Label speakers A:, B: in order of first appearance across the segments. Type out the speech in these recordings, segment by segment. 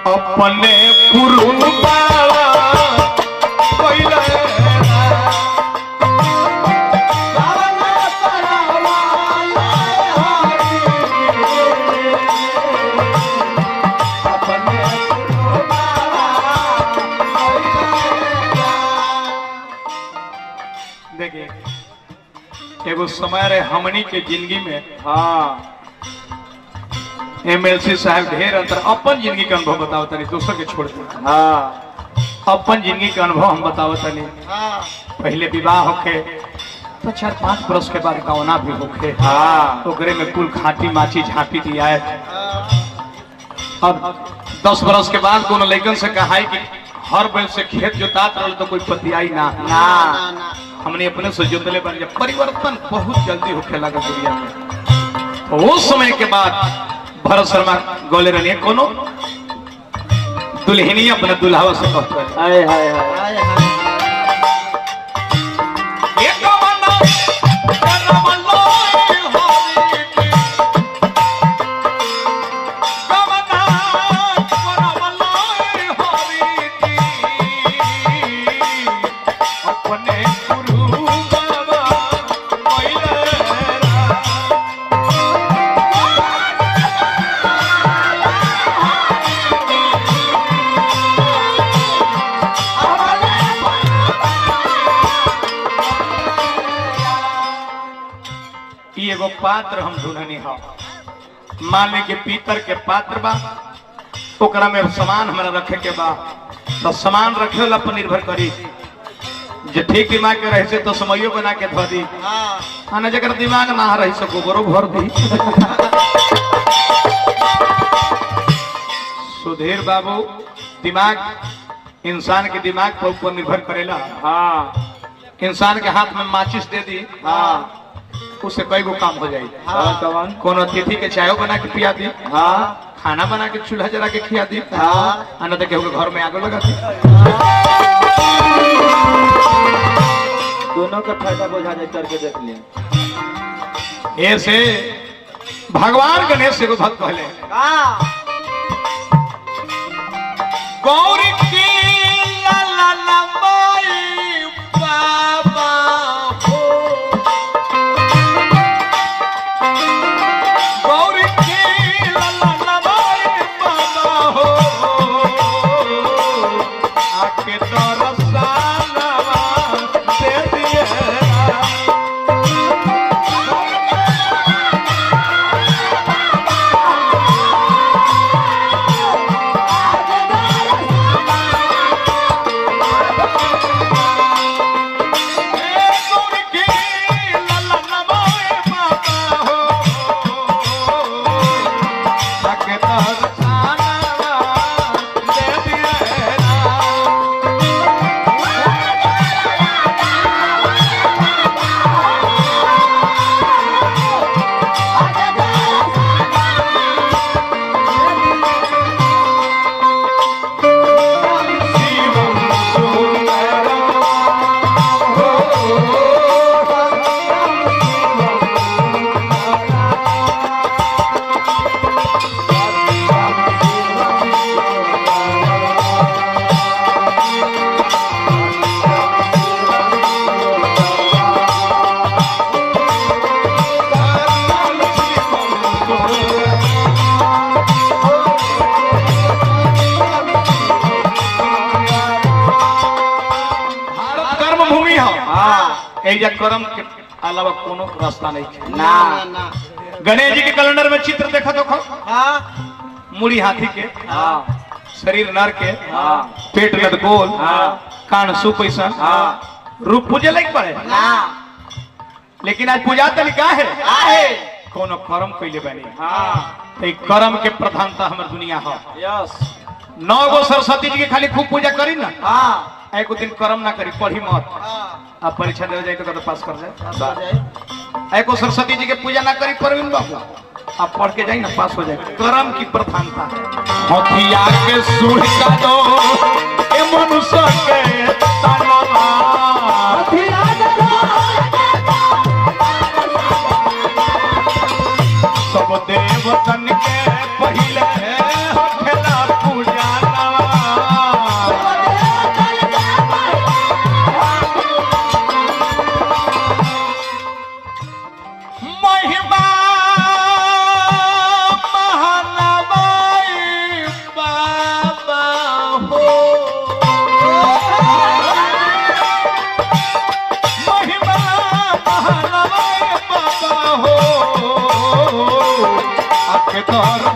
A: अपने पुरुबावा कोइले देखिए एगो समय रहे हमनी के जिंदगी में। हाँ एमएलसी साहब ढेर अंतर अपन जिंदगी का अनुभव बताओ तनी, दूसरों के छोड़ दे। हाँ अपन जिंदगी का अनुभव हम बताओ तनी। हाँ पहले विवाह होके तो 4-5 बरस के बाद कौना भी होके। हाँ ओकरे में कुल खाटी माची झांपी दिया है। अब 10 बरस के बाद कोनो लड़कन से कहा है कि हर बैल से खेत जोतात रहा तो कोई पतियाई ना ना हमने अपने से जोतले बन जाए। परिवर्तन बहुत जल्दी होके लगा दुनिया में। तो उस समय के बाद भरत शर्मा गोले रनिए कोनो दुल्हनी अपने दुल्हावा से कहता है हाय हाय हाय ये तो मनो एगो पात्र हम ढूंढनी हो। मान ली के पीतर के पात्र बा, ओकरा में सामान हमारा रखे के बा, तो सामान रखे वाला पर निर्भर करी। जे ठीक दिमाग के रहे से तो समयो बना के धो दी। हाँ जगह दिमाग ना रही से गोबरो भर दी। सुधीर बाबू दिमाग इंसान के दिमाग पर ऊपर निर्भर करेला। हाँ इंसान के हाथ में माचिस दे दी। हाँ उससे कई गो काम हो जाएगी। हाँ कोनो अतिथि के चाय बना के पिया दी। हाँ खाना बना के चूल्हा जला के खिया दी। हाँ अन्य देखे घर में आगे लगा दी।
B: दोनों का फायदा बुझा जाए करके देख लिए।
A: ऐसे भगवान गणेश को भक्त पहले गौरी की कर्म के अलावा कोनो रास्ता नहीं है।
B: ना ना
A: गणेश जी के कैलेंडर में चित्र देखा तो
B: हाँ
A: मुड़ी हाथी के। हाँ शरीर नर के।
B: हाँ
A: पेट लटकोल।
B: हाँ
A: कान सुपैसा।
B: हाँ
A: रूप पूजे लग पड़े
B: ना
A: लेकिन आज पूजा तरीका है कोनो कर्म कैले बनी।
B: हाँ
A: तो कर्म के प्रधानता हमारे दुनिया हो।
B: यस
A: 9 गो सरस्वती जी के खाली खूब पूजा करी ना।
B: हाँ
A: एक दिन कर्म ना करी पढ़ी मत।
B: आप
A: परीक्षा दे जाए तो पास कर जाए। एको सरस्वती जी के पूजा ना करी परवीन बाबू आप पढ़ के जाए ना पास हो जाए। कर्म की प्रधानता है। हथिया के सूढ़ का दो ए मनुष्य के तलवा सब देवतन के पहले होखेला पूजा। महिमा महानवाई बाबा हो महिमा महानवाई बाबा हो आके तोर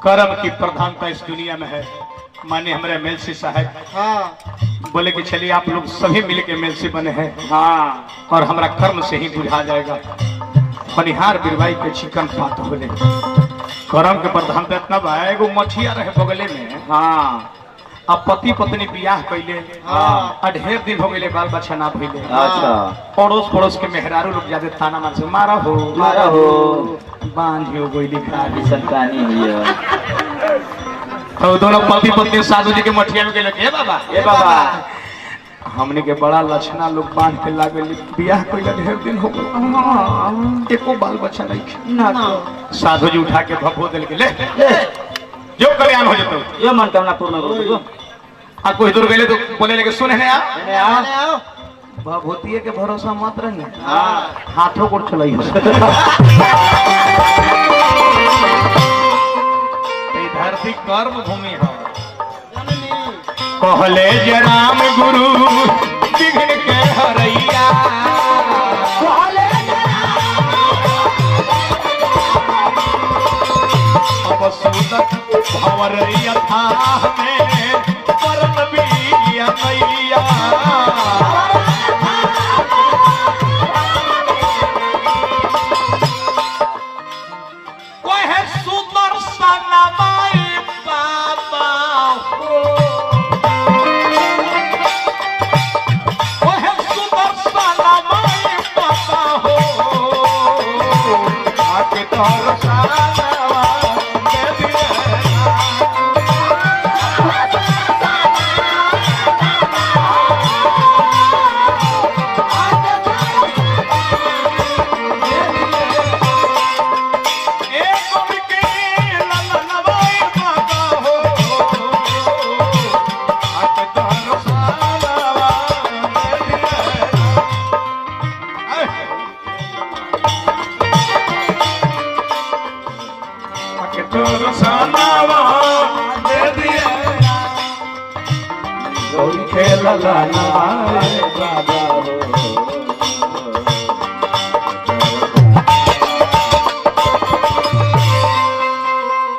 A: कर्म की प्रधानता इस दुनिया में है। माने हमारे मेलसी साहब
B: हाँ
A: बोले कि चलिए आप लोग सभी मिलके मेलसी बने हैं
B: हाँ
A: और हमारा कर्म से ही बुझा जाएगा। फनिहार बिरवाई के चिकन पात होले कर्म के प्रधानता इतना बा एगो मछिया रहे बगले में।
B: हाँ
A: अब पति पत्नी बियाह कैले
B: हाँ।
A: ढेर दिन हो गए बाल बच्चा ना भइले।
B: अच्छा
A: पड़ोस पड़ोस के मेहरारू लोग ज्यादा थाना मार से मारा हो बांधियो गोली खा ली
B: संतानी हुई
A: तो दोनों पति पत्नी साधु जी के मठिया में गए बाबा
B: ए बाबा
A: हमने के बड़ा लक्षणा लोग बांध के लागे बियाह कैला ढेर दिन हो गए एको बाल बच्चा नहीं। साधु जी उठा के भभो दिल के ले जो कल्याण हो जाता
B: ये मनोकामना पूर्ण हो
A: आ कोई दूर गए तो बोले लेके सुने ने
B: आओ
A: भभूतिये के भरोसा मत रही
B: हाँ
A: हाथों को चलाई हो धरती कर्म भूमि हो कहले जे राम गुरु विघ्न के हरैया अब सुदत भंवरैया था में परम बिया मैया
B: खेल बाबा